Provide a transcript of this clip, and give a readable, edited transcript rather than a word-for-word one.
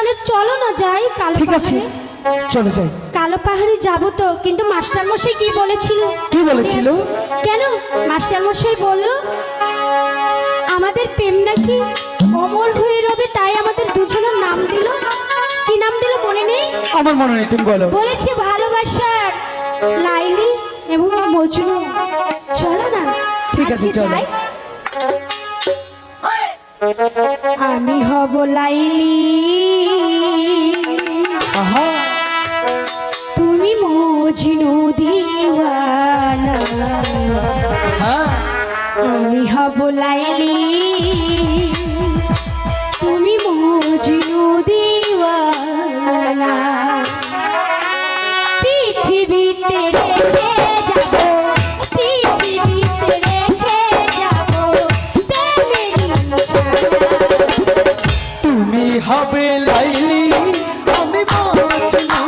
তাহলে চলো না যাই কালো ঠিক আছে পাহাড়ে। চলে যাই। কালো পাহাড়ে যাবো তো, কিন্তু মাস্টার মশাই কি বলেছিল? কি বলেছিল? কেন মাস্টার মশাই বলল আমাদের প্রেম নাকি অমর হয়ে রবে, তাই আমাদের দুজনের নাম দিল। কি নাম দিল মনে নেই? আমার মনে নেই, তুমি বলো। বলেছে ভালোবাসার লাইলি এবং মজনু। চলো না ঠিক আছে, আজকে চলো। যাই। আমি হব লাইলি, আহা তুমি মজনু দিওয়ানা। হ্যাঁ আমি হব লাইলি, তুমি মজনু দিওয়ানা। পৃথিবীতে রেখে যাব, পৃথিবীতে রেখে যাব প্রেমের নিশানা। তুমি হবে লাইলি, আমি মজনু